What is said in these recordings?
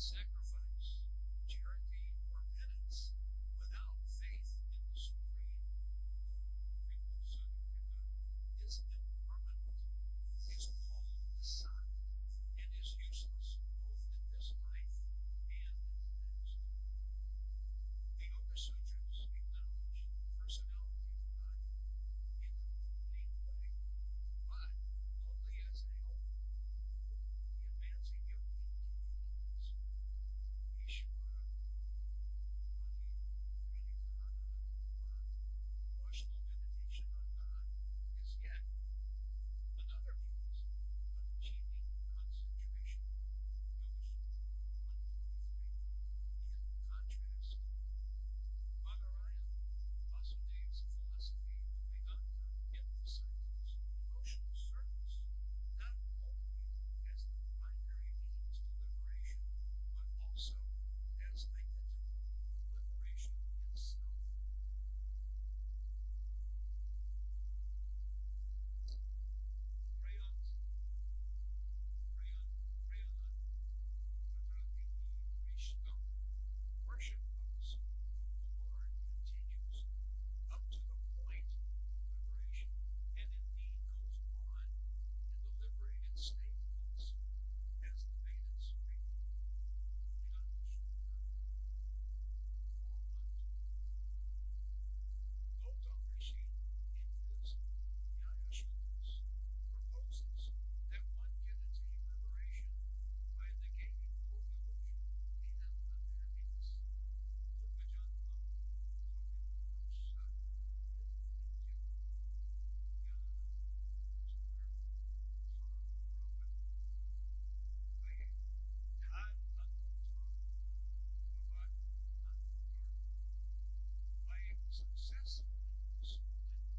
sacrifice, charity, or penance without faith in the supreme Lord Krishna is impermanent, is called the sun, and is useless both in this life and in the next. The Yoga Sutras acknowledge the personality of God in a complete way, but only as a help for the advancing yogi capabilities. Ishvara, emotional meditation on God is yet another means of achieving concentration. Yoga Sutra 123. In contrast, Bhagavatam, Vasudev's philosophy of Vedanta, emphasizes emotional service not only as the primary means to liberation, but also as identical with liberation itself. Worship of the Lord continues up to the point of liberation, and indeed goes on in the liberated state also, as the Vedas reveal. Canto 4.1-4. Gautam Rishi, in his Nyaya Sutras, proposes that one can attain liberation by negating both illusion and unhappiness. By successfully dispelling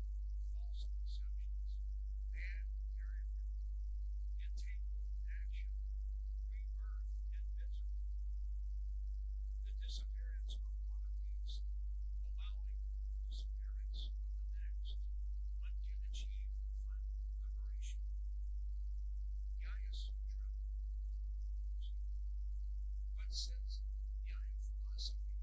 false conceptions, bad character, entangled action, rebirth, and misery, the disappearance of one of these, allowing the disappearance of the next, one can achieve final liberation. Nyaya Sutra 1.2. But since Nyaya philosophy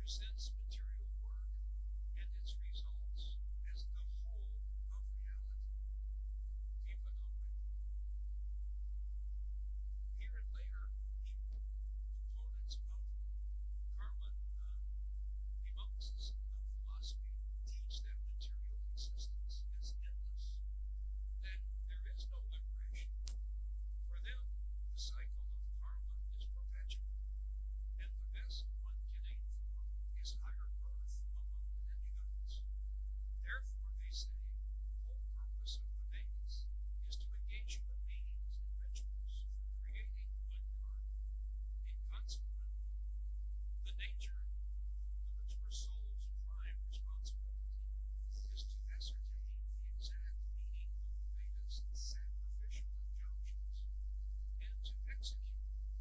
presents material work and its results as the whole of reality, Jivananda. Here and later, opponents of karma, Mimamsa's philosophy, teach that material existence is endless, that there is no liberation. For them, the cycle of karma is perpetual, and the best one can aim for is higher birth among the demigods. Therefore, they say, the whole purpose of the Vedas is to engage human beings in rituals for creating good karma, and consequently, the nature of the mature soul's prime responsibility is to ascertain the exact meaning of the Veda's sacrificial injunctions and to execute them.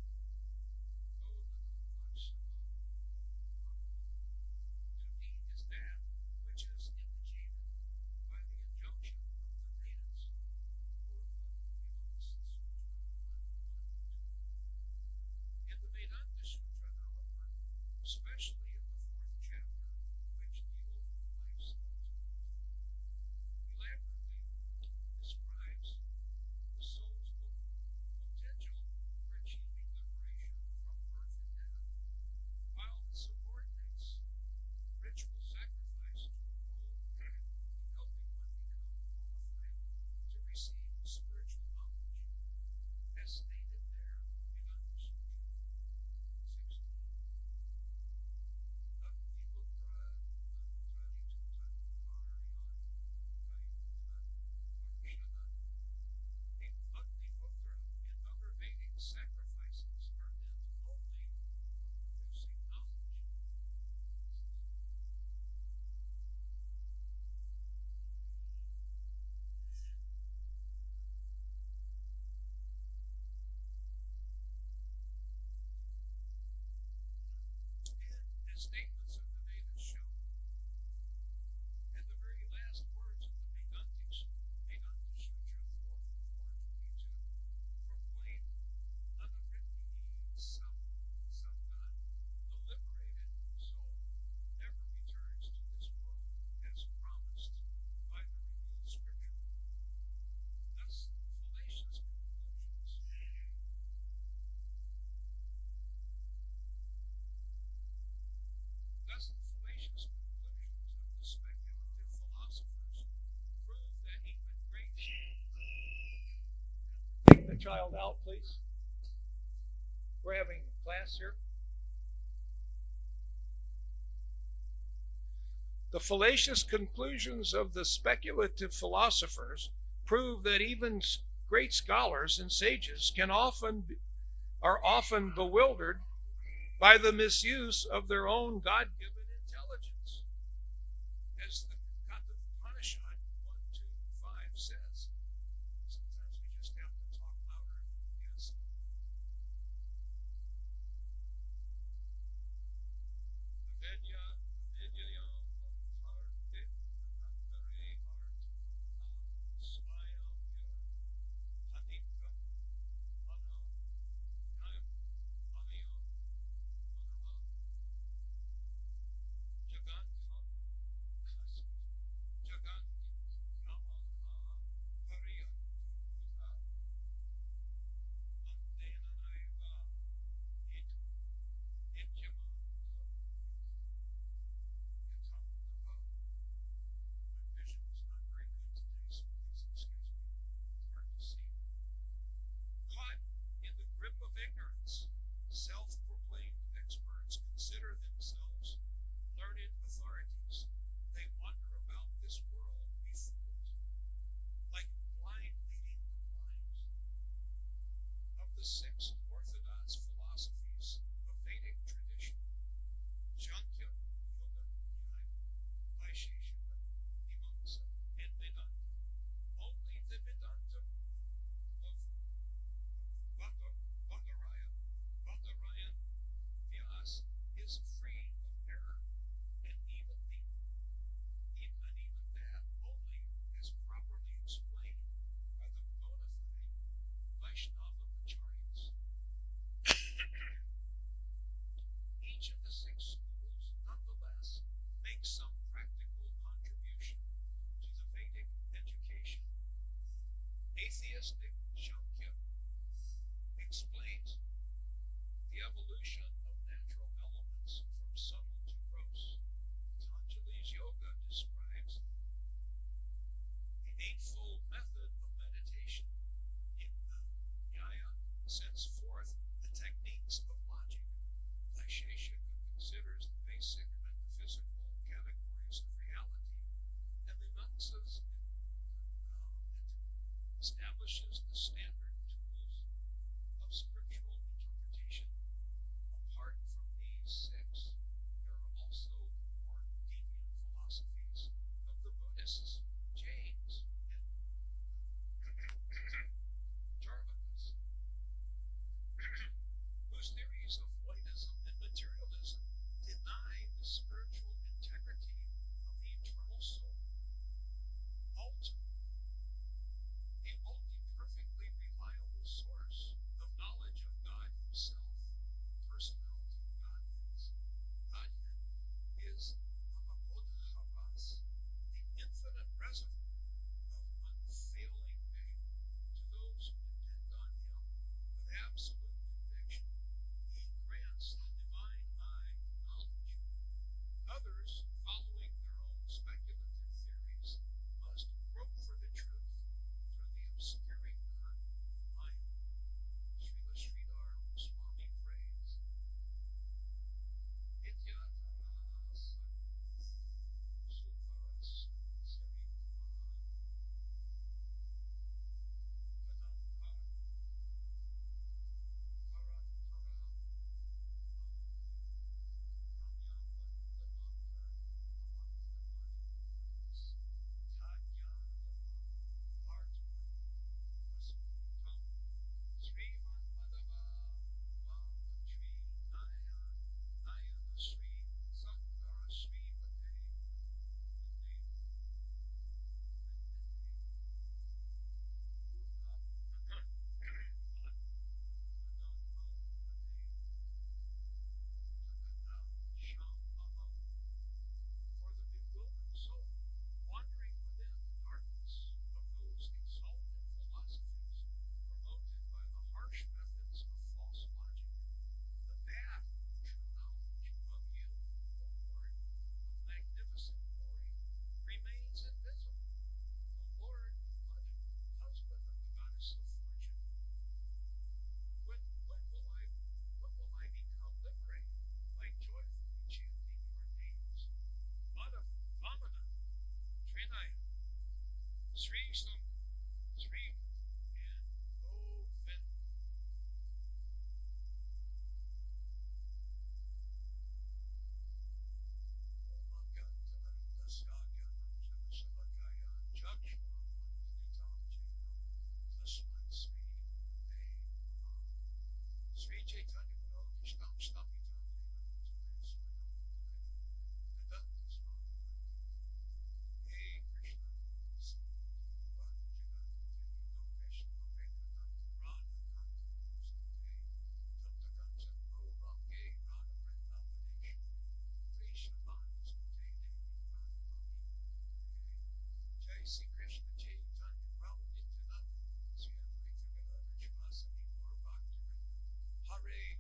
Duty is that which is indicated by the injunction of the Vedas. In the Vedanta Sutra, however, especially in the 4th chapter, which deals with life's ultimate goal, elaborately describes the soul's potential for achieving liberation from birth and death, while it subordinates ritual sacrifice to the goal of helping one become qualified to receive spiritual knowledge, as stated there in Vedanta Sutra 4.16. And other Vedic sacrifices are meant only for producing knowledge. And as statements of the Vedas show, and the very last words of the Vedanta Sutra 4.4.22 proclaim unavritti samgad, the liberated soul never returns to this world as promised by the revealed scripture. Thus, fallacious conclusions of the speculative philosophers prove that even great... Take the child out, please. We're having class here. The fallacious conclusions of the speculative philosophers prove that even great scholars and sages are often bewildered by the misuse of their own God-given intelligence. As the Canto 1:2-5 says, sometimes we just have to talk louder than yes. Ignorance, self-proclaimed experts consider themselves learned authorities. They wander about this world befooled, like blind leading the blind. Of the 6 orthodox philosophies of Vedic tradition, Sankhya, Yoga, Nyaya, Vaisheshika, Mimamsa, and Vedanta, only the Vedanta of Bhattarayan Vyas is free of error, and even that only as properly explained by the bona fide Vaishnava acharyas.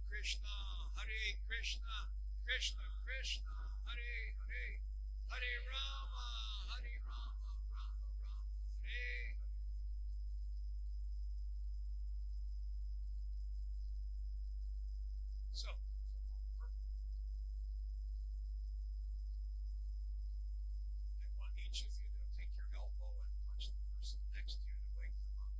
Krishna, Hare Krishna, Krishna Krishna, Hare Hare, Hare Rama, Rama Rama, Hare Hare. So, I want each of you to take your elbow and punch the person next to you to wake them up.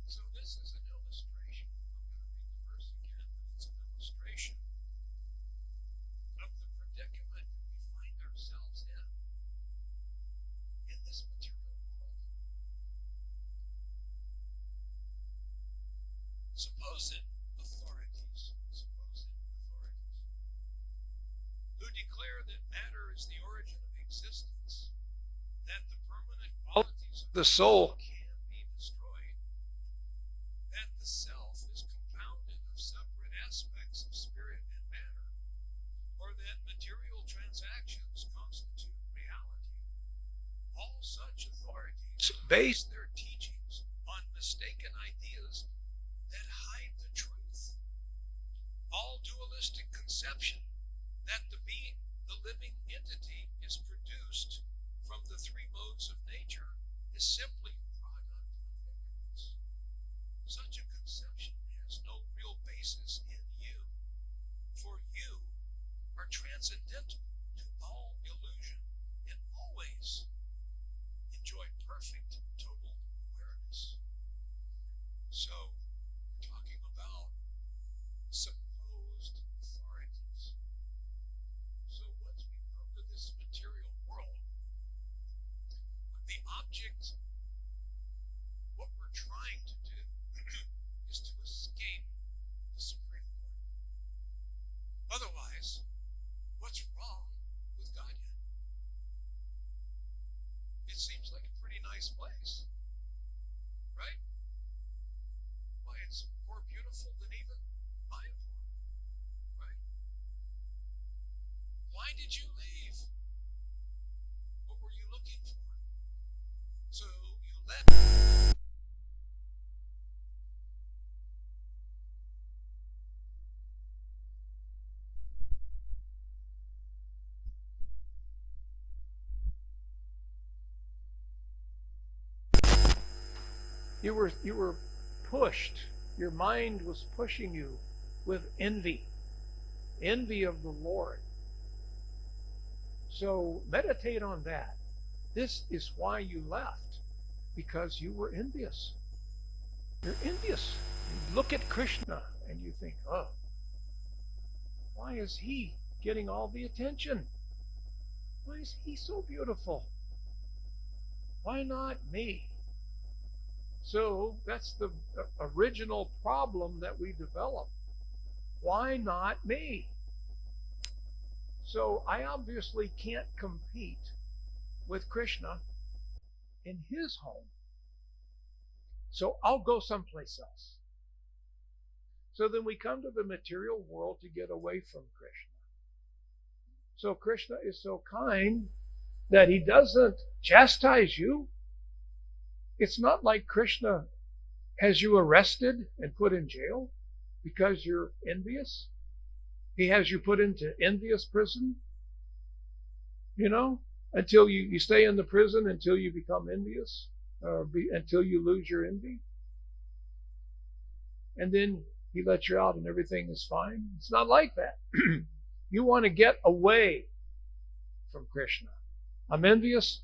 So this is an illustration. I'm going to read the verse again, but it's an illustration of the predicament that we find ourselves in this material world. Supposed authorities who declare that matter is the origin of existence, that the permanent qualities of the soul can be destroyed, that the self is compounded of separate aspects of spirit and matter, or that material transactions constitute reality. All such authorities base their teachings on mistaken ideas that hide the truth. All dualistic conception that the being, the living entity, is produced from the three modes of nature is simply a product of ignorance. Such a conception has no real basis in you, for you are transcendental to all illusion and always enjoy perfect total awareness. So, we're talking about supposed authorities. So once we come to this material world, the object, what we're trying to do is to escape the Supreme Lord. Otherwise, what's wrong with Godhead? It seems like a pretty nice place, right? Why, it's more beautiful than even Mayapur, right? Why did you leave? What were you looking for? So you left. You were pushed. Your mind was pushing you with envy of the Lord. So meditate on that. This is why you left, because you were envious. You're envious. You look at Krishna and you think, oh, why is he getting all the attention? Why is he so beautiful? Why not me? So that's the original problem that we develop. Why not me? So I obviously can't compete with Krishna in his home. So I'll go someplace else. So then we come to the material world to get away from Krishna. So Krishna is so kind that he doesn't chastise you. It's not like Krishna has you arrested and put in jail because you're envious. He has you put into envious prison, until you stay in the prison until you become envious, until you lose your envy. And then he lets you out and everything is fine. It's not like that. You want to get away from Krishna. I'm envious.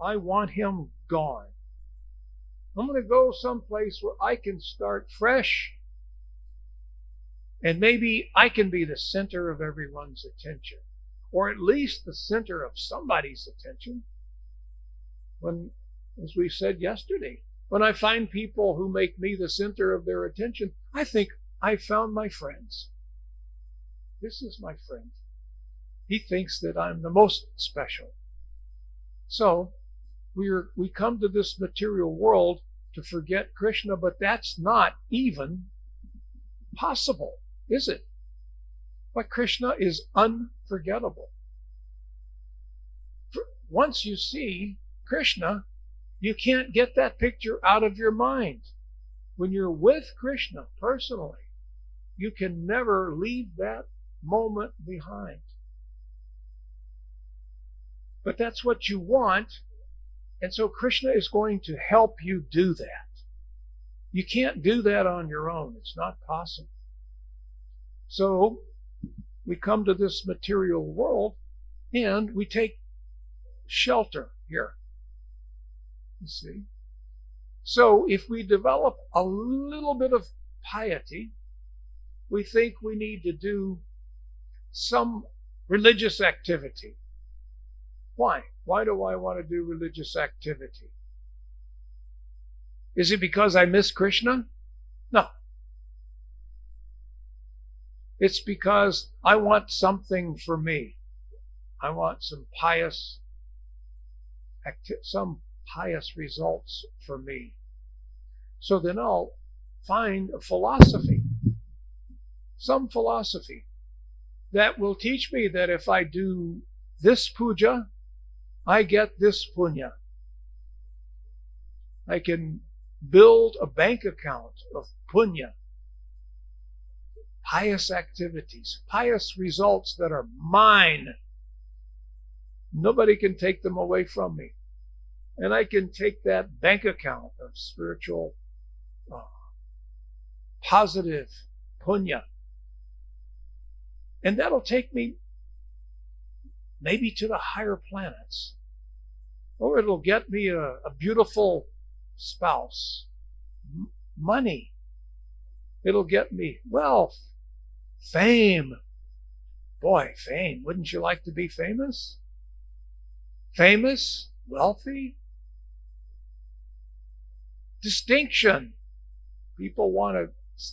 I want him gone. I'm going to go someplace where I can start fresh, and maybe I can be the center of everyone's attention, or at least the center of somebody's attention. When, as we said yesterday, when I find people who make me the center of their attention, I think I found my friends. This is my friend. He thinks that I'm the most special. So we come to this material world to forget Krishna, but that's not even possible, is it? But Krishna is unforgettable. Once you see Krishna, you can't get that picture out of your mind. When you're with Krishna personally, you can never leave that moment behind. But that's what you want, and so Krishna is going to help you do that. You can't do that on your own. It's not possible. So we come to this material world and we take shelter here. You see? So if we develop a little bit of piety, we think we need to do some religious activity. Why? Why do I want to do religious activity? Is it because I miss Krishna? No. It's because I want something for me. I want some pious results for me. So then I'll find a philosophy, some philosophy that will teach me that if I do this puja, I get this punya. I can build a bank account of punya, pious activities, pious results that are mine. Nobody can take them away from me. And I can take that bank account of spiritual, positive punya, and that'll take me maybe to the higher planets. Or it'll get me a beautiful spouse, money. It'll get me wealth, fame. Boy, fame. Wouldn't you like to be famous? Famous, wealthy. Distinction. People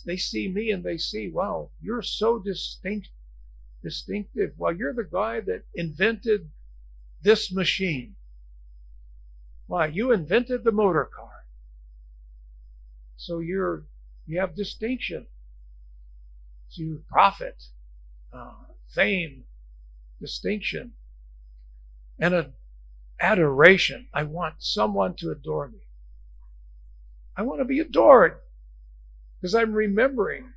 they see me and they see, wow, you're so distinctive. Well, you're the guy that invented this machine. Why, you invented the motor car. So you have distinction. So you profit, fame, distinction, and an adoration. I want someone to adore me. I want to be adored because I'm remembering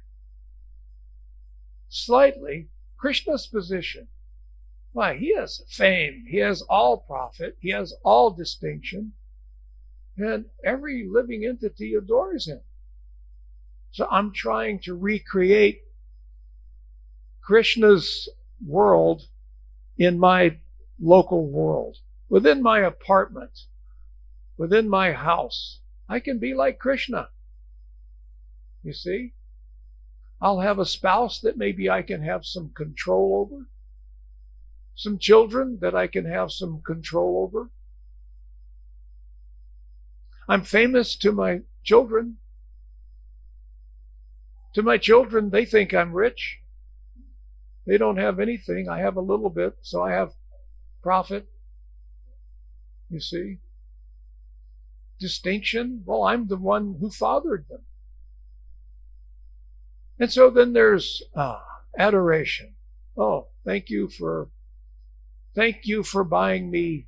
slightly Krishna's position. Why, he has fame, he has all profit, he has all distinction, and every living entity adores him. So I'm trying to recreate Krishna's world in my local world, within my apartment, within my house. I can be like Krishna. You see? I'll have a spouse that maybe I can have some control over. Some children that I can have some control over. I'm famous to my children. To my children, they think I'm rich. They don't have anything. I have a little bit, so I have profit. You see? Distinction. Well, I'm the one who fathered them. And so then there's adoration. Oh, thank you for buying me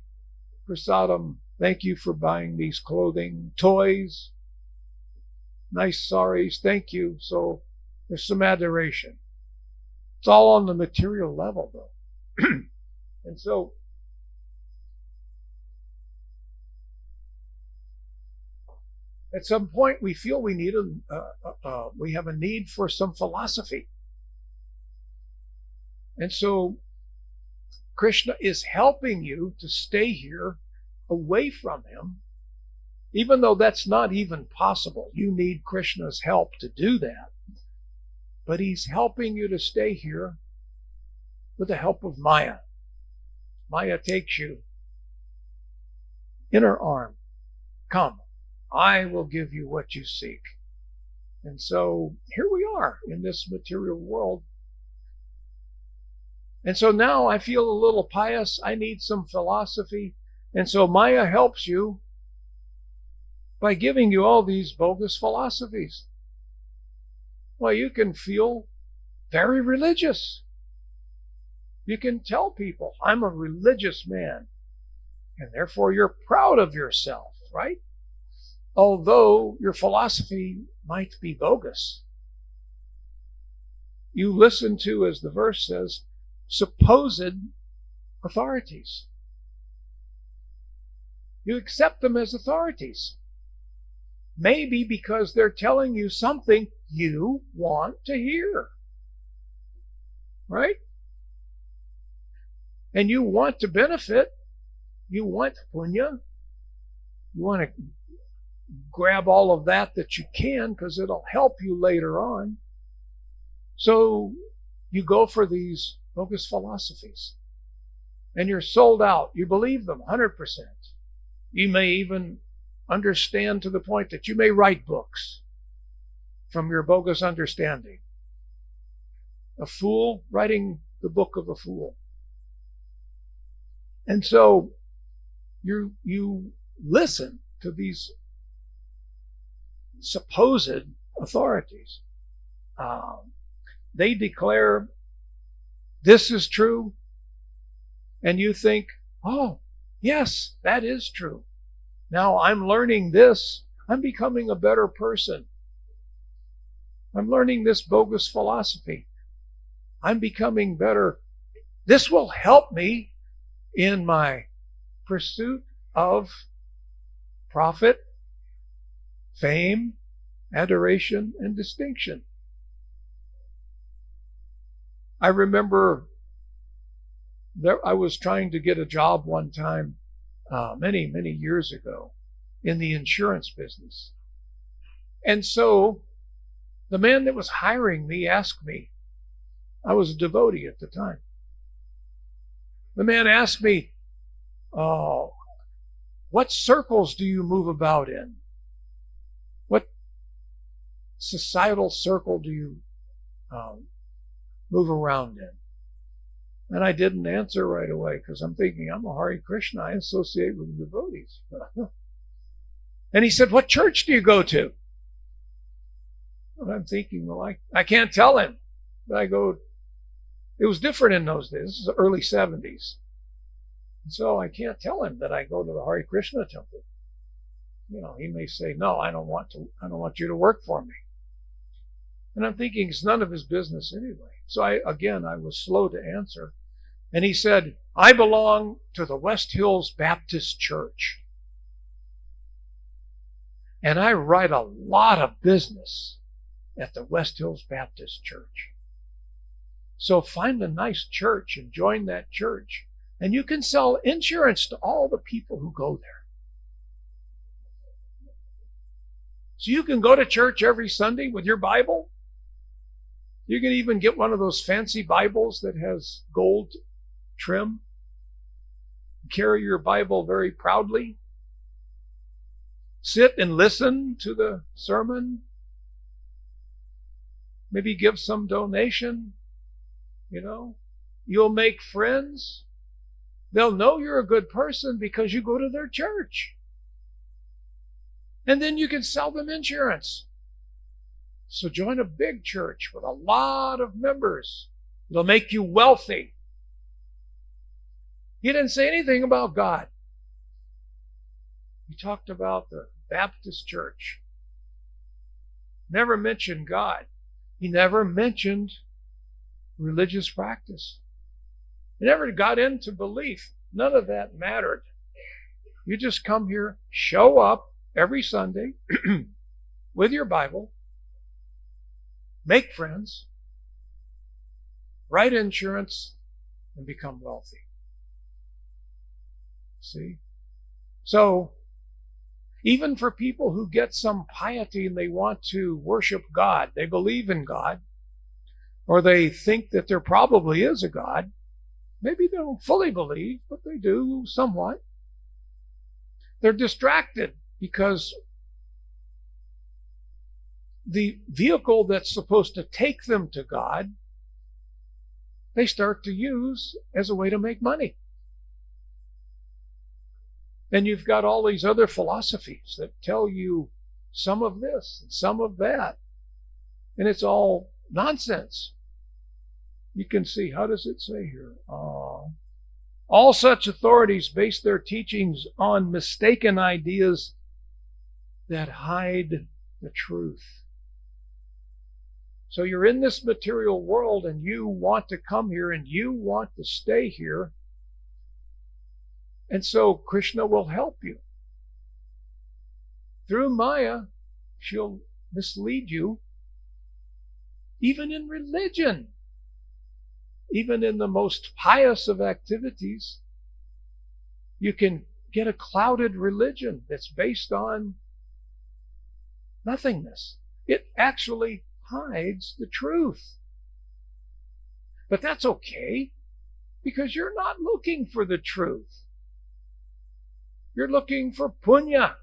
prasadam. Thank you for buying these clothing, toys, nice saris. Thank you. So there's some adoration. It's all on the material level, though. And so at some point we feel we need we have a need for some philosophy. And so Krishna is helping you to stay here away from him, even though that's not even possible. You need Krishna's help to do that. But he's helping you to stay here with the help of Maya. Maya takes you in her arm. Come, I will give you what you seek. And so here we are in this material world. And so now I feel a little pious. I need some philosophy. And so Maya helps you by giving you all these bogus philosophies. Well, you can feel very religious. You can tell people, I'm a religious man. And therefore you're proud of yourself, right? Although your philosophy might be bogus. You listen to, as the verse says, supposed authorities. You accept them as authorities. Maybe because they're telling you something you want to hear. Right? And you want to benefit. You want punya. You want to grab all of that you can because it'll help you later on. So you go for these bogus philosophies. And you're sold out. You believe them 100%. You may even understand to the point that you may write books from your bogus understanding. A fool writing the book of a fool. And so you listen to these supposed authorities. They declare this is true, and you think, oh, yes, that is true. Now I'm learning this. I'm becoming a better person. I'm learning this bogus philosophy. I'm becoming better. This will help me in my pursuit of profit, fame, adoration, and distinction. I remember I was trying to get a job one time many, many years ago in the insurance business. And so the man that was hiring me asked me, I was a devotee at the time. The man asked me, what circles do you move about in? What societal circle do you move around in? And I didn't answer right away because I'm thinking, I'm a Hare Krishna. I associate with the devotees. And he said, what church do you go to? And I'm thinking, well, I can't tell him. But I go, it was different in those days. This is the early 70s. And so I can't tell him that I go to the Hare Krishna temple. You know, he may say, no, I don't want you to work for me. And I'm thinking it's none of his business anyway. So I was slow to answer. And he said, I belong to the West Hills Baptist Church. And I write a lot of business at the West Hills Baptist Church. So find a nice church and join that church. And you can sell insurance to all the people who go there. So you can go to church every Sunday with your Bible. You can even get one of those fancy Bibles that has gold trim. Carry your Bible very proudly. Sit and listen to the sermon. Maybe give some donation. You'll make friends. They'll know you're a good person because you go to their church. And then you can sell them insurance. So join a big church with a lot of members. It'll make you wealthy. He didn't say anything about God. He talked about the Baptist church. Never mentioned God. He never mentioned religious practice. He never got into belief. None of that mattered. You just come here, show up every Sunday with your Bible, make friends, write insurance, and become wealthy. See? So, even for people who get some piety and they want to worship God, they believe in God, or they think that there probably is a God. Maybe they don't fully believe, but they do somewhat. They're distracted because the vehicle that's supposed to take them to God, they start to use as a way to make money. And you've got all these other philosophies that tell you some of this and some of that. And it's all nonsense. You can see, how does it say here? All such authorities base their teachings on mistaken ideas that hide the truth. So you're in this material world and you want to come here and you want to stay here. And so Krishna will help you. Through Maya, she'll mislead you. Even in religion, even in the most pious of activities, you can get a clouded religion that's based on nothingness. It actually hides the truth. But that's okay, because you're not looking for the truth. You're looking for punya.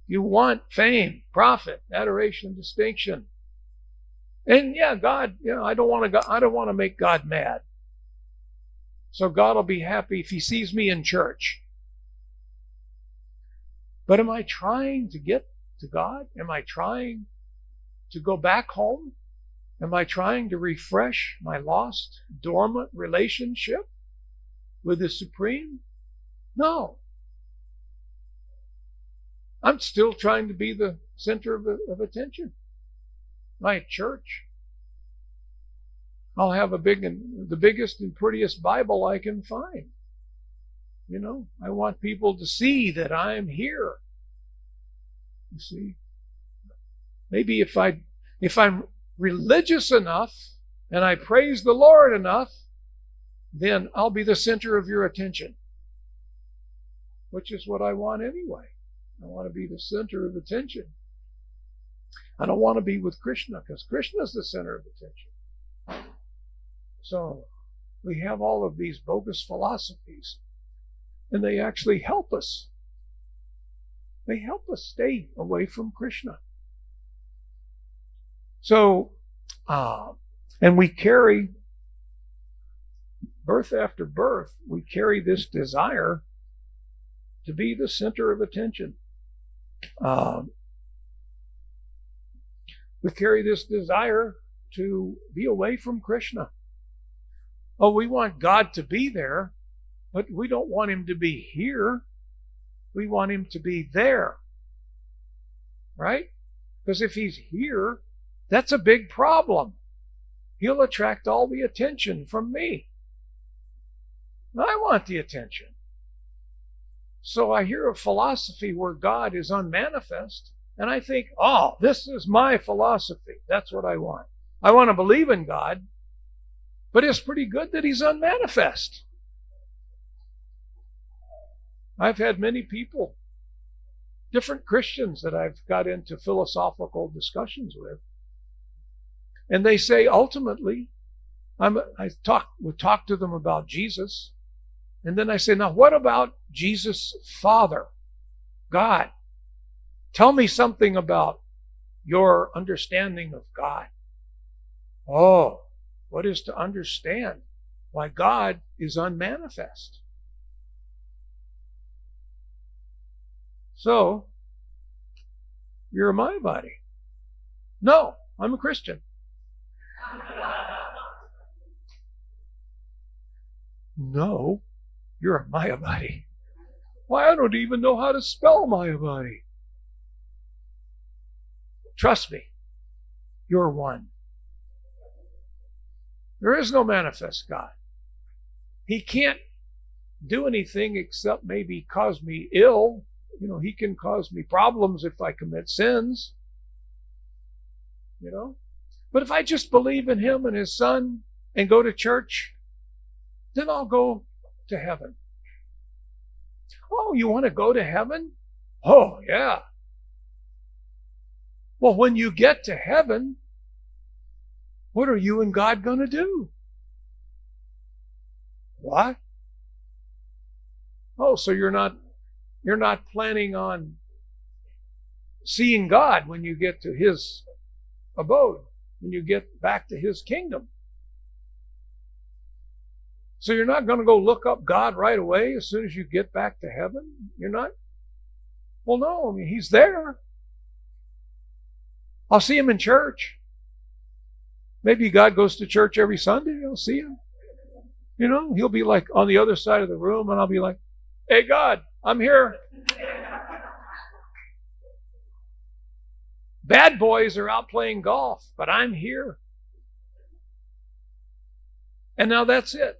You want fame, profit, adoration, distinction. And yeah, God, I don't want to make God mad. So God will be happy if he sees me in church. But am I trying to get to God? Am I trying to go back home? Am I trying to refresh my lost, dormant relationship with the Supreme? No. I'm still trying to be the center of attention. My church. I'll have the biggest and prettiest Bible I can find. I want people to see that I'm here. You see, maybe if I'm religious enough and I praise the Lord enough, then I'll be the center of your attention, which is what I want anyway. I want to be the center of attention. I don't want to be with Krishna because Krishna is the center of attention. So we have all of these bogus philosophies, and they actually help us. They help us stay away from Krishna. So, and we carry, birth after birth, we carry this desire to be the center of attention. We carry this desire to be away from Krishna. Oh, we want God to be there, but we don't want him to be here. We want him to be there. Right? Because if he's here, that's a big problem. He'll attract all the attention from me. I want the attention. So I hear a philosophy where God is unmanifest, and I think, oh, this is my philosophy. That's what I want. I want to believe in God, but it's pretty good that he's unmanifest. I've had many people different Christians that I've got into philosophical discussions with. And they say, ultimately, would talk to them about Jesus. And then I say, now what about Jesus' Father, God? Tell me something about your understanding of God. Oh, what is to understand? Why, God is unmanifest. So, you're a Mayavadi. No, I'm a Christian. No, you're a Mayavadi. Why, I don't even know how to spell Mayavadi. Trust me, you're one. There is no manifest God. He can't do anything except maybe cause me ill. He can cause me problems if I commit sins. But if I just believe in Him and His Son and go to church, then I'll go to heaven. Oh, you want to go to heaven? Oh, yeah. Well, when you get to heaven, what are you and God going to do? What? Oh, so you're not planning on seeing God when you get to His abode, when you get back to His kingdom. So you're not going to go look up God right away as soon as you get back to heaven? You're not? Well, no, He's there. I'll see Him in church. Maybe God goes to church every Sunday. I'll see Him. He'll be like on the other side of the room, and I'll be like, hey, God, I'm here. Bad boys are out playing golf, but I'm here. And now that's it.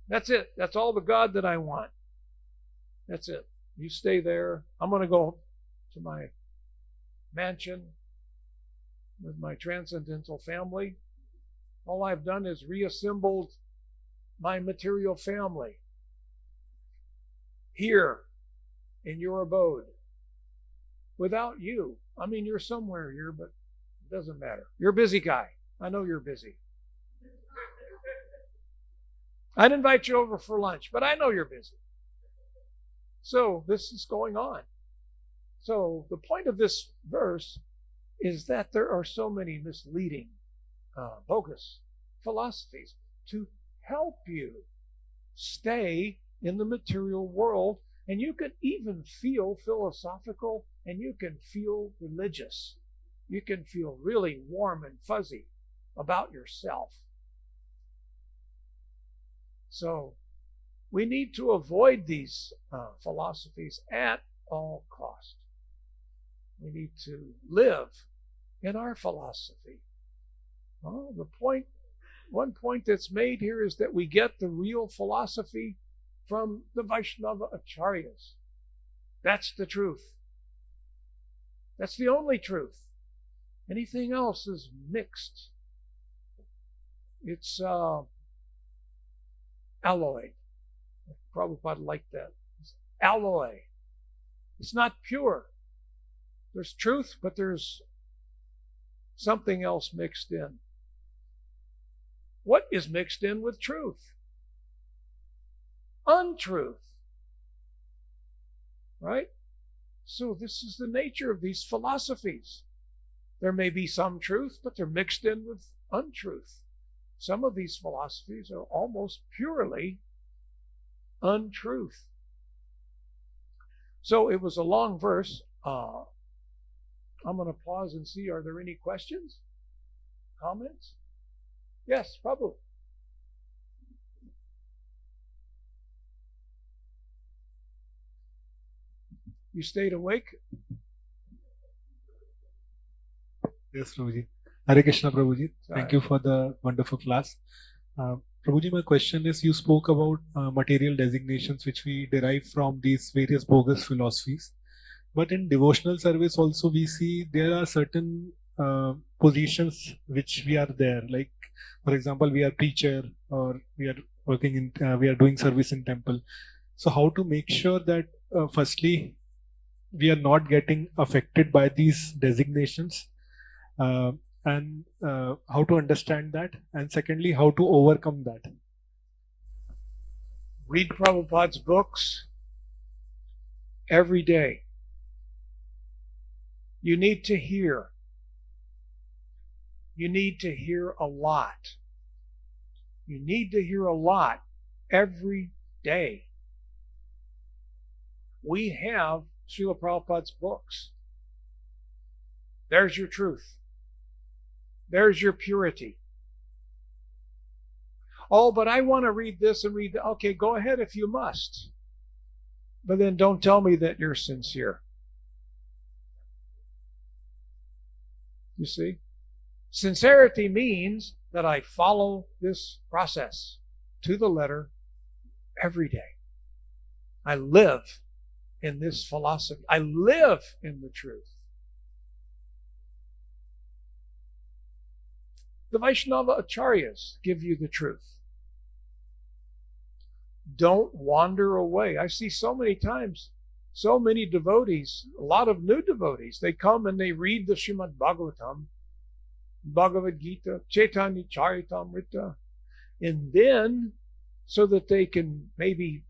That's it. That's all the God that I want. That's it. You stay there. I'm going to go to my mansion with my transcendental family. All I've done is reassembled my material family here in your abode without you. You're somewhere here, but it doesn't matter. You're a busy guy. I know you're busy. I'd invite you over for lunch, but I know you're busy. So this is going on. So the point of this verse is that there are so many misleading, bogus philosophies to help you stay in the material world. And you can even feel philosophical, and you can feel religious. You can feel really warm and fuzzy about yourself. So we need to avoid these philosophies at all cost. We need to live in our philosophy. One point that's made here is that we get the real philosophy from the Vaishnava Acharyas. That's the truth. That's the only truth. Anything else is mixed. It's alloy. Prabhupada liked that. It's alloy. It's not pure. There's truth, but there's something else mixed in. What is mixed in with truth? Untruth. Right? So this is the nature of these philosophies. There may be some truth, but they're mixed in with untruth. Some of these philosophies are almost purely untruth. So it was a long verse. I'm going to pause and see, are there any questions? Comments? Yes, Prabhu. You stayed awake? Yes, Prabhuji. Hare Krishna, Prabhuji. Thank you for the wonderful class. Prabhuji, my question is, you spoke about material designations which we derive from these various bogus philosophies. But in devotional service also we see there are certain positions which we are there. Like, for example, we are preacher, or we are working in, we are doing service in temple. So how to make sure that firstly, we are not getting affected by these designations, and how to understand that, and secondly, how to overcome that. Read Prabhupada's books every day. You need to hear. You need to hear a lot. You need to hear a lot every day. We have Srila Prabhupada's books. There's your truth. There's your purity. Oh, but I want to read this and read that. Okay, go ahead if you must. But then don't tell me that you're sincere. You see? Sincerity means that I follow this process to the letter every day. I live in this philosophy. I live in the truth. The Vaishnava Acharyas give you the truth. Don't wander away. I see so many times, so many devotees, a lot of new devotees, they come and they read the Srimad Bhagavatam, Bhagavad Gita, Chaitanya Charitamrita, and then, so that they can maybe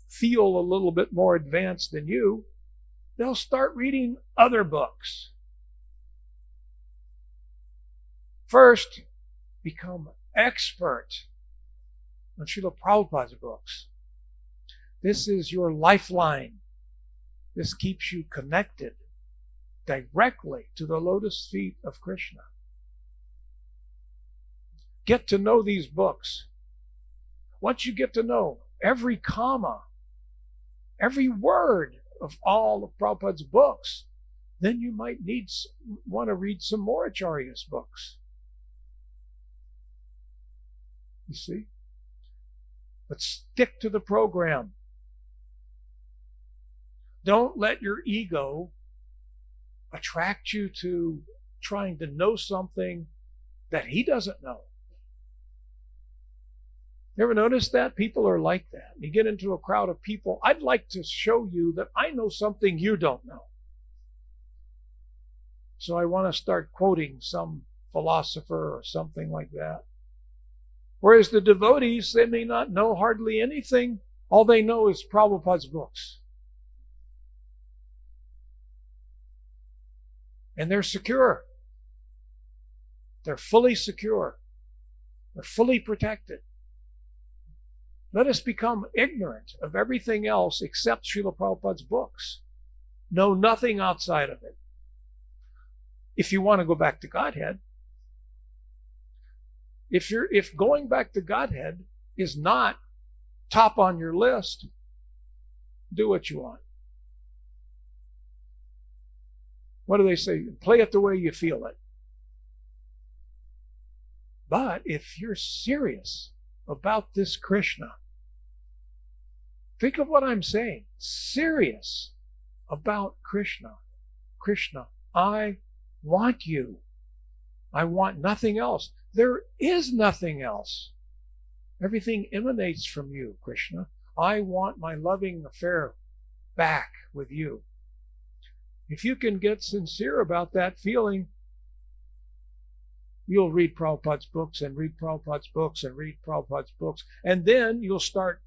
feel a little bit more advanced than you, they'll start reading other books. First, become expert on Srila Prabhupada's books. This is your lifeline. This keeps you connected directly to the lotus feet of Krishna. Get to know these books. Once you get to know every comma, every word of all of Prabhupada's books, then you might want to read some more Acharya's books. You see? But stick to the program. Don't let your ego attract you to trying to know something that he doesn't know. You ever notice that? People are like that. You get into a crowd of people, I'd like to show you that I know something you don't know. So I want to start quoting some philosopher or something like that. Whereas the devotees, they may not know hardly anything. All they know is Prabhupada's books. And they're secure. They're fully secure. They're fully protected. Let us become ignorant of everything else except Srila Prabhupada's books. Know nothing outside of it. If you want to go back to Godhead, if going back to Godhead is not top on your list, do what you want. What do they say? Play it the way you feel it. But if you're serious about this Krishna, think of what I'm saying. Serious about Krishna. Krishna, I want you. I want nothing else. There is nothing else. Everything emanates from you, Krishna. I want my loving affair back with you. If you can get sincere about that feeling, you'll read Prabhupada's books and read Prabhupada's books and read Prabhupada's books. And then you'll start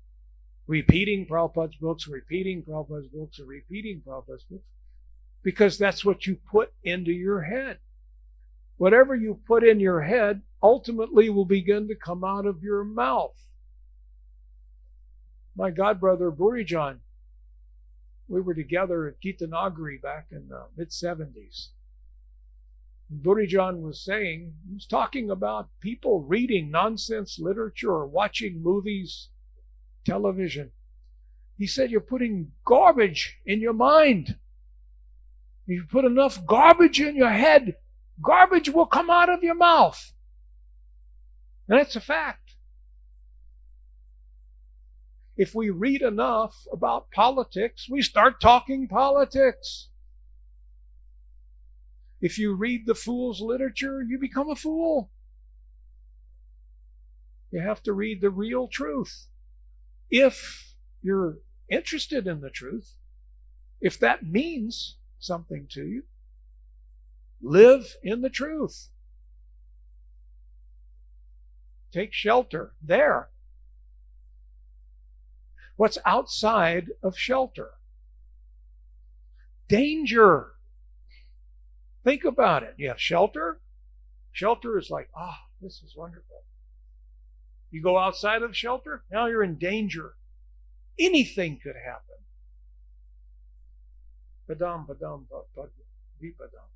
repeating Prabhupada's books, repeating Prabhupada's books, and repeating Prabhupada's books. Because that's what you put into your head. Whatever you put in your head ultimately will begin to come out of your mouth. My godbrother Burijan, we were together at Gita Nagari back in the mid-70s. Burijan was saying, he was talking about people reading nonsense literature or watching movies, television. He said, you're putting garbage in your mind. If you put enough garbage in your head, garbage will come out of your mouth. And that's a fact. If we read enough about politics, we start talking politics. If you read the fool's literature, you become a fool. You have to read the real truth. If you're interested in the truth, If that means something to you, live in the truth. Take shelter there. What's outside of shelter? Danger. Think about it. You have shelter. Shelter is like, this is wonderful. You go outside of shelter, now you're in danger. Anything could happen. Padam, padam, vipadam.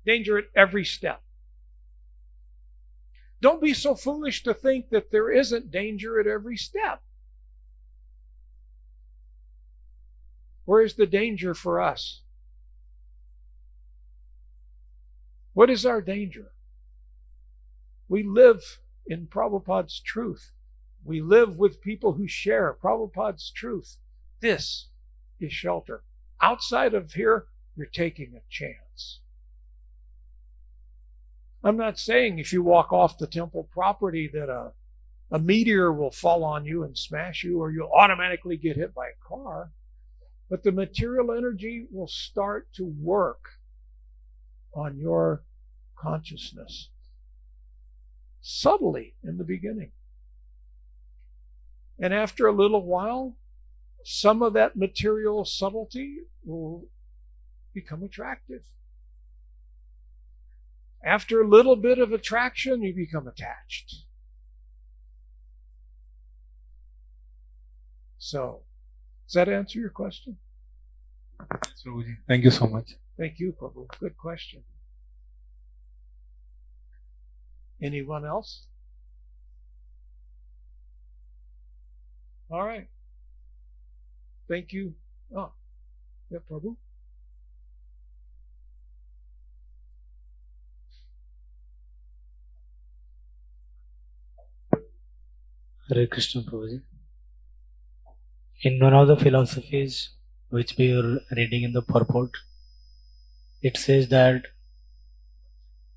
Danger at every step. Don't be so foolish to think that there isn't danger at every step. Where is the danger for us? What is our danger? We live in Prabhupada's truth. We live with people who share Prabhupada's truth. This is shelter. Outside of here, you're taking a chance. I'm not saying if you walk off the temple property that a meteor will fall on you and smash you, or you'll automatically get hit by a car. But the material energy will start to work on your consciousness subtly in the beginning. And after a little while, some of that material subtlety will become attractive. After a little bit of attraction, you become attached. So, does that answer your question? Thank you so much. Thank you, Prabhu. Good question. Anyone else? All right. Thank you. Oh, yeah, Prabhu. Hare Krishna Prabhuji. In one of the philosophies which we are reading in the purport, it says that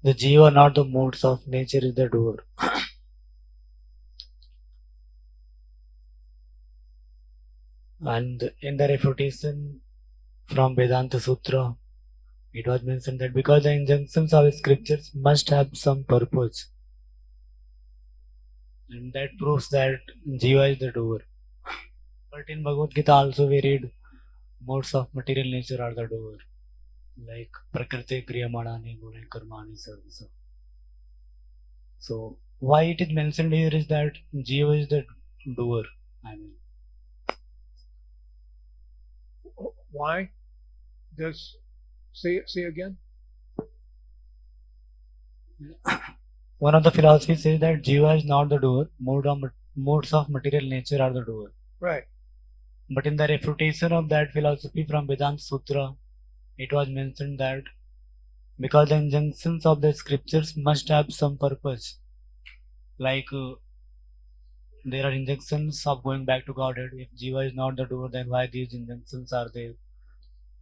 the jiva, not the modes of nature, is the doer. And in the refutation from Vedanta Sutra, it was mentioned that because the injunctions of scriptures must have some purpose, and that proves that jiva is the doer. But in Bhagavad Gita also we read modes of material nature are the doer, like prakriti kriyamanani gune karmani sarvasa. So why it is mentioned here is that jiva is the doer. Why? Say again. One of the philosophies says that jiva is not the doer, modes of material nature are the doer. Right. But in the refutation of that philosophy from Vedanta Sutra, it was mentioned that because the injunctions of the scriptures must have some purpose, like there are injunctions of going back to Godhead. If jiva is not the doer, then why these injunctions are there?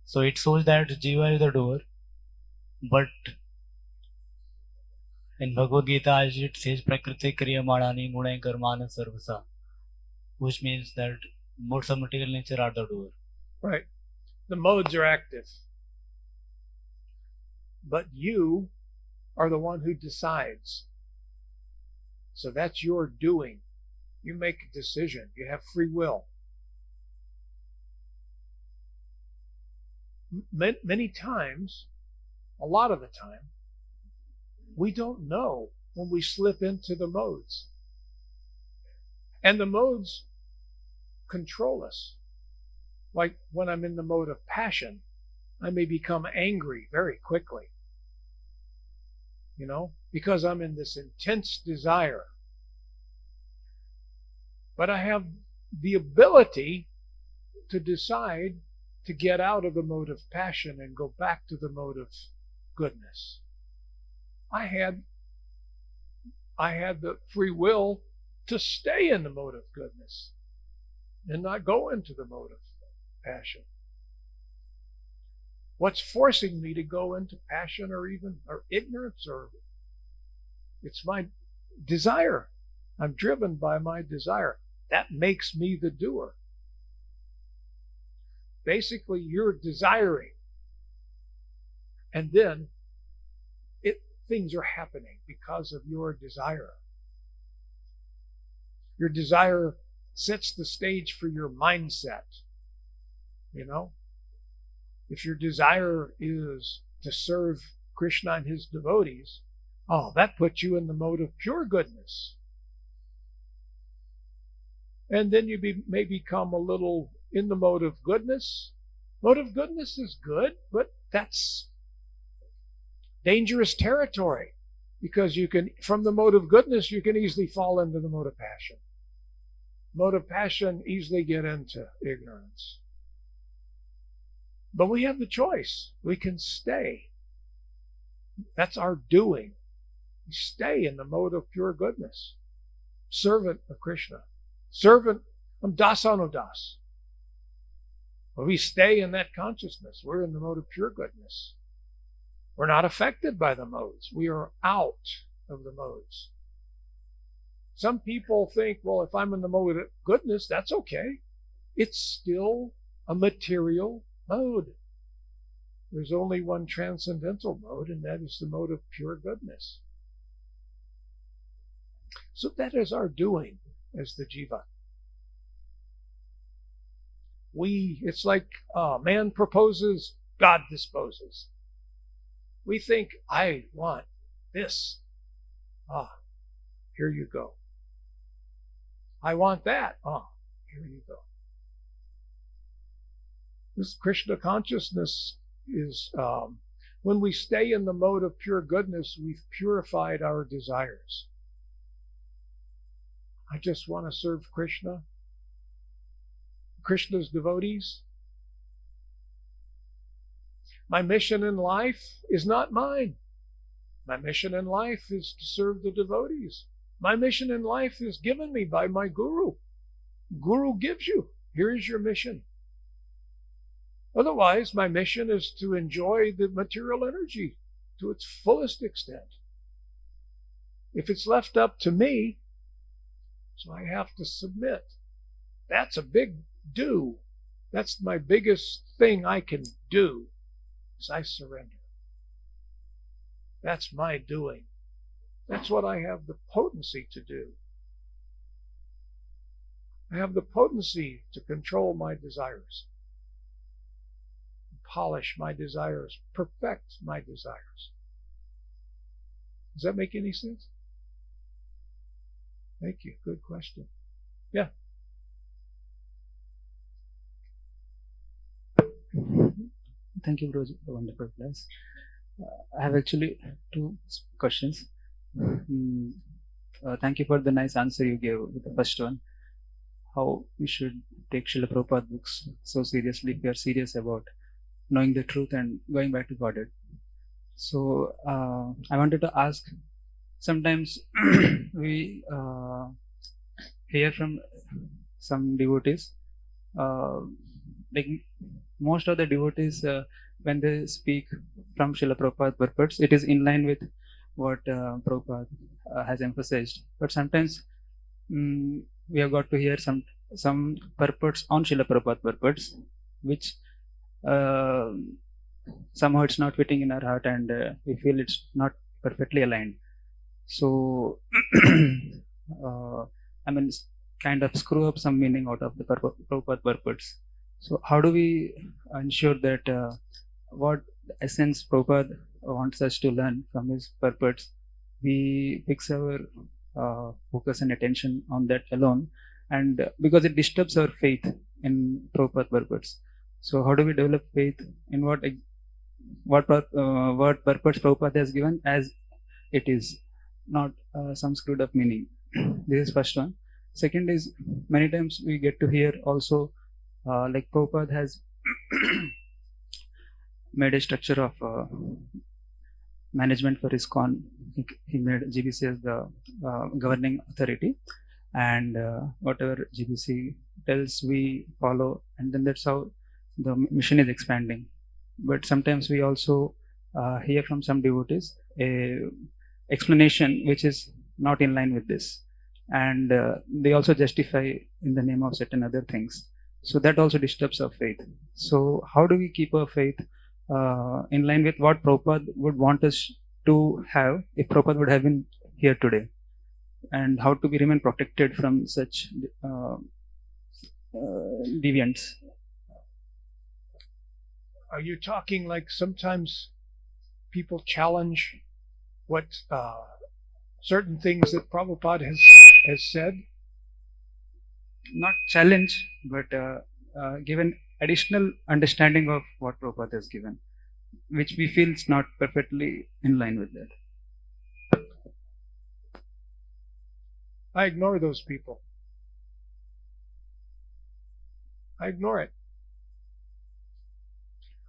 So it shows that jiva is the doer, but in Bhagavad Gita it says prakriti kriyamanani gune karmana sarvasa, which means that modes of material nature are the doer. Right. The modes are active. But you are the one who decides. So that's your doing. You make a decision. You have free will. Many times, a lot of the time, we don't know when we slip into the modes. And the modes control us. Like when I'm in the mode of passion, I may become angry very quickly. Because I'm in this intense desire. But I have the ability to decide to get out of the mode of passion and go back to the mode of goodness. I had the free will to stay in the mode of goodness and not go into the mode of passion. What's forcing me to go into passion or ignorance, or it's my desire. I'm driven by my desire. That makes me the doer. Basically, you're desiring. And then things are happening because of your desire. Your desire sets the stage for your mindset. You know? If your desire is to serve Krishna and his devotees, that puts you in the mode of pure goodness. And then you may become a little in the mode of goodness. Mode of goodness is good, but that's dangerous territory, because from the mode of goodness, you can easily fall into the mode of passion. Mode of passion easily get into ignorance. But we have the choice. We can stay. That's our doing. We stay in the mode of pure goodness. Servant of Krishna. Servant of das. When we stay in that consciousness, we're in the mode of pure goodness. We're not affected by the modes. We are out of the modes. Some people think, well, if I'm in the mode of goodness, that's okay. It's still a material mode. There's only one transcendental mode, and that is the mode of pure goodness. So that is our doing as the jiva. It's like man proposes, God disposes. We think, I want this. Here you go. I want that. Here you go. This Krishna consciousness is, when we stay in the mode of pure goodness, we've purified our desires. I just want to serve Krishna, Krishna's devotees. My mission in life is not mine. My mission in life is to serve the devotees. My mission in life is given me by my guru. Guru gives you. Here is your mission. Otherwise, my mission is to enjoy the material energy to its fullest extent. If it's left up to me, so I have to submit. That's a big do. That's my biggest thing I can do. I surrender. That's my doing. That's what I have the potency to do. I have the potency to control my desires, polish my desires, perfect my desires. Does that make any sense? Thank you. Good question. Yeah. Thank you, Prabhuji, for the wonderful class. I have actually two questions. Thank you for the nice answer you gave with the first one. How we should take Srila Prabhupada books so seriously if we are serious about knowing the truth and going back to Godhead. So I wanted to ask, sometimes we hear from some devotees, like most of the devotees, when they speak from Srila Prabhupada purports, it is in line with what Prabhupada has emphasized. But sometimes we have got to hear some purports on Srila Prabhupada purports, which somehow it's not fitting in our heart, and we feel it's not perfectly aligned. So, kind of screw up some meaning out of the Prabhupada purports. So how do we ensure that what essence Prabhupada wants us to learn from his purports, we fix our focus and attention on that alone, and because it disturbs our faith in Prabhupada purports. So how do we develop faith in what purports Prabhupada has given as it is, not some screwed up meaning? This is first one. Second is, many times we get to hear also, like Prabhupada has made a structure of management for ISKCON. He made GBC as the governing authority, and whatever GBC tells we follow, and then that's how the mission is expanding. But sometimes we also hear from some devotees a explanation which is not in line with this, and they also justify in the name of certain other things. So that also disturbs our faith. So how do we keep our faith in line with what Prabhupada would want us to have if Prabhupada would have been here today? And how to be remain protected from such deviants? Are you talking like sometimes people challenge what certain things that Prabhupada has said? Not challenge, but give an additional understanding of what Prabhupada has given, which we feel is not perfectly in line with that. I ignore those people. I ignore it.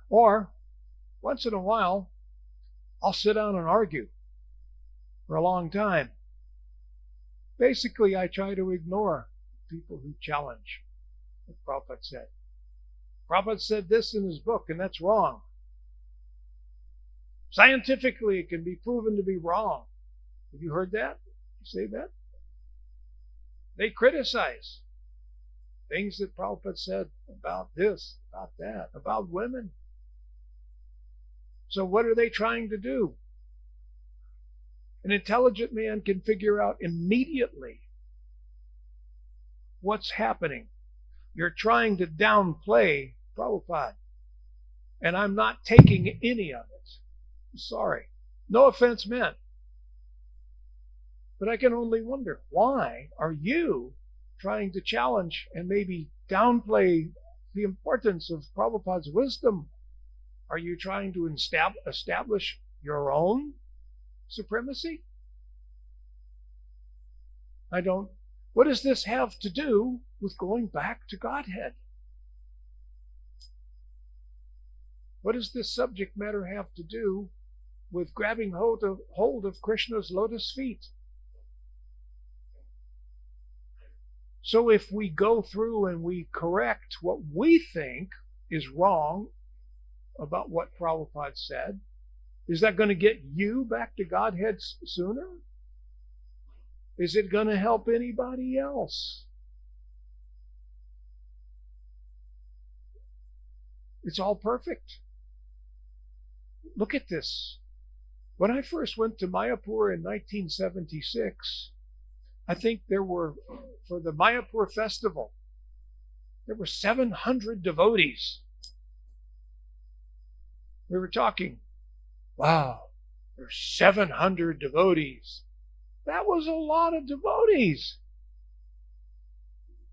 Or, once in a while, I'll sit down and argue for a long time. Basically, I try to ignore people who challenge what Prabhupada said. Prabhupada said this in his book, and that's wrong. Scientifically, it can be proven to be wrong. Have you heard that? You say that? They criticize things that Prabhupada said about this, about that, about women. So what are they trying to do? An intelligent man can figure out immediately what's happening. You're trying to downplay Prabhupada, and I'm not taking any of it. I'm sorry. No offense meant. But I can only wonder, why are you trying to challenge and maybe downplay the importance of Prabhupada's wisdom? Are you trying to establish your own supremacy? What does this have to do with going back to Godhead? What does this subject matter have to do with grabbing hold of Krishna's lotus feet? So if we go through and we correct what we think is wrong about what Prabhupada said, is that going to get you back to Godhead sooner? Is it going to help anybody else? It's all perfect. Look at this. When I first went to Mayapur in 1976, I think there were, for the Mayapur festival, there were 700 devotees. We were talking, wow, there's 700 devotees. That was a lot of devotees.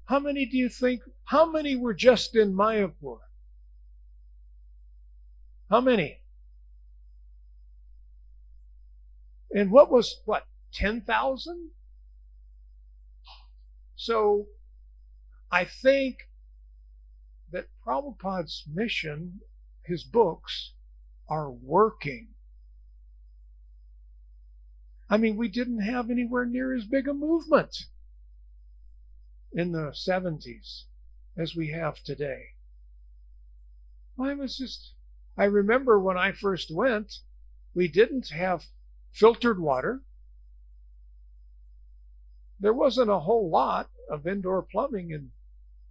How many do you think, how many were just in Mayapur? How many? And what, 10,000? So I think that Prabhupada's mission, his books, are working. I mean, we didn't have anywhere near as big a movement in the 70s as we have today. I remember when I first went, we didn't have filtered water. There wasn't a whole lot of indoor plumbing, and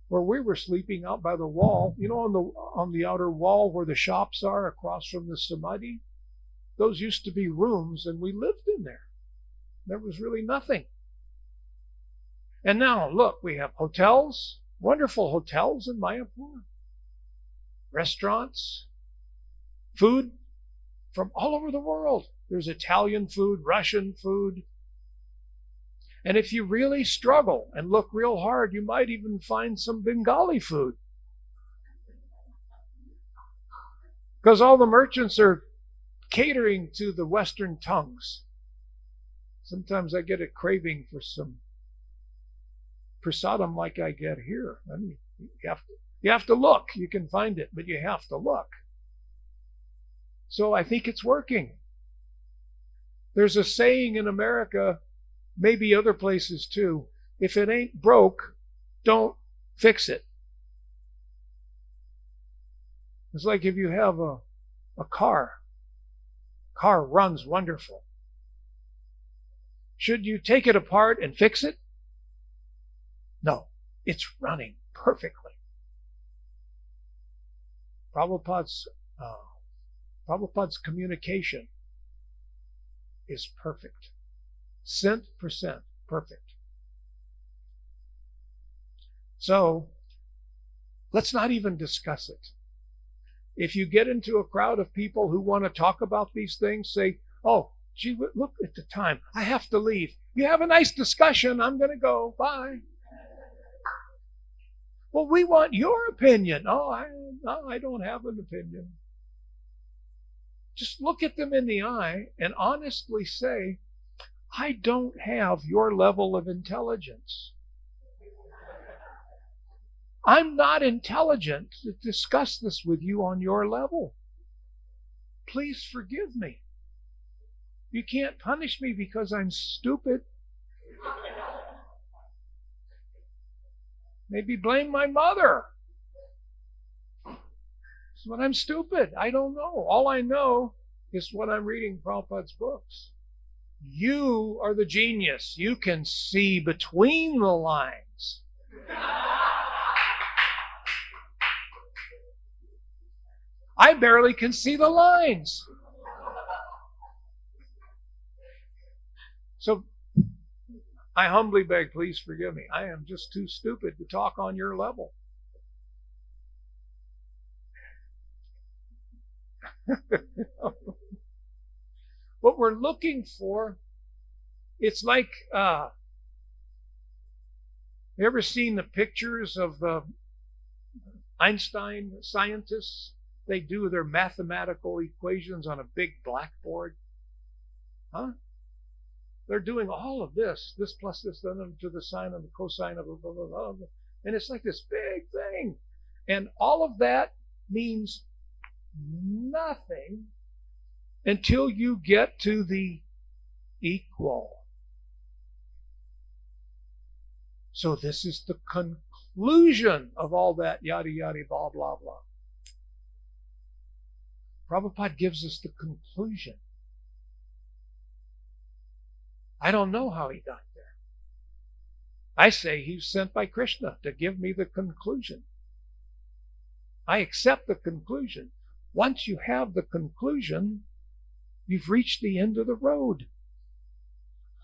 where we were sleeping out by the wall, on the outer wall where the shops are across from the Samadhi, those used to be rooms, and we lived in there. There was really nothing. And now, look, we have hotels, wonderful hotels in Mayapur, restaurants, food from all over the world. There's Italian food, Russian food. And if you really struggle and look real hard, you might even find some Bengali food. Because all the merchants are catering to the Western tongues. Sometimes I get a craving for some prasadam like I get here. I mean, you have to look. You can find it, but you have to look. So I think it's working. There's a saying in America, maybe other places too, if it ain't broke, don't fix it. It's like if you have a car. Car runs wonderful. Should you take it apart and fix it? No, it's running perfectly. Prabhupada's communication is perfect. Cent percent perfect. So, let's not even discuss it. If you get into a crowd of people who want to talk about these things, say, oh, gee, look at the time. I have to leave. You have a nice discussion. I'm going to go. Bye. Well, we want your opinion. Oh, I don't have an opinion. Just look at them in the eye and honestly say, I don't have your level of intelligence. I'm not intelligent to discuss this with you on your level. Please forgive me. You can't punish me because I'm stupid. Maybe blame my mother. It's when I'm stupid. I don't know. All I know is when I'm reading Prabhupada's books. You are the genius. You can see between the lines. I barely can see the lines. So I humbly beg, please forgive me. I am just too stupid to talk on your level. What we're looking for, it's like, you ever seen the pictures of the Einstein scientists? They do their mathematical equations on a big blackboard. Huh? They're doing all of this plus this, then to the sine and the cosine of blah, blah, blah, blah. And it's like this big thing. And all of that means nothing until you get to the equal. So this is the conclusion of all that yada yada blah blah blah. Prabhupada gives us the conclusion. I don't know how he got there. I say he's sent by Krishna to give me the conclusion. I accept the conclusion. Once you have the conclusion, you've reached the end of the road.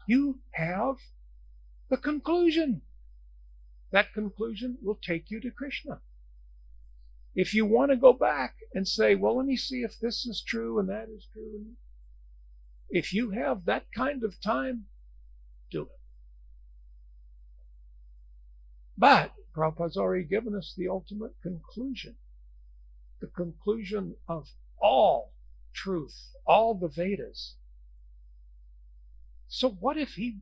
You have the conclusion. That conclusion will take you to Krishna. If you want to go back and say, well, let me see if this is true and that is true. If you have that kind of time, do it. But Prabhupada's already given us the ultimate conclusion. The conclusion of all truth, all the Vedas. So what if he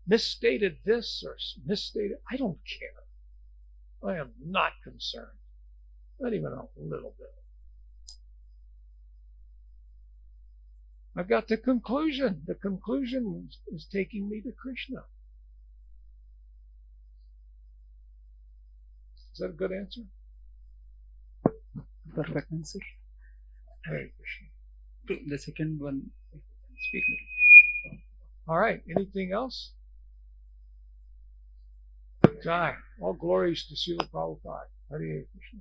misstated this or misstated? I don't care. I am not concerned. Not even a little bit. I've got the conclusion. The conclusion is taking me to Krishna. Is that a good answer? Perfect answer. Hare Krishna. The second one, speak little. All right. Anything else? Jai. All glories to Srila Prabhupada. Hare Krishna.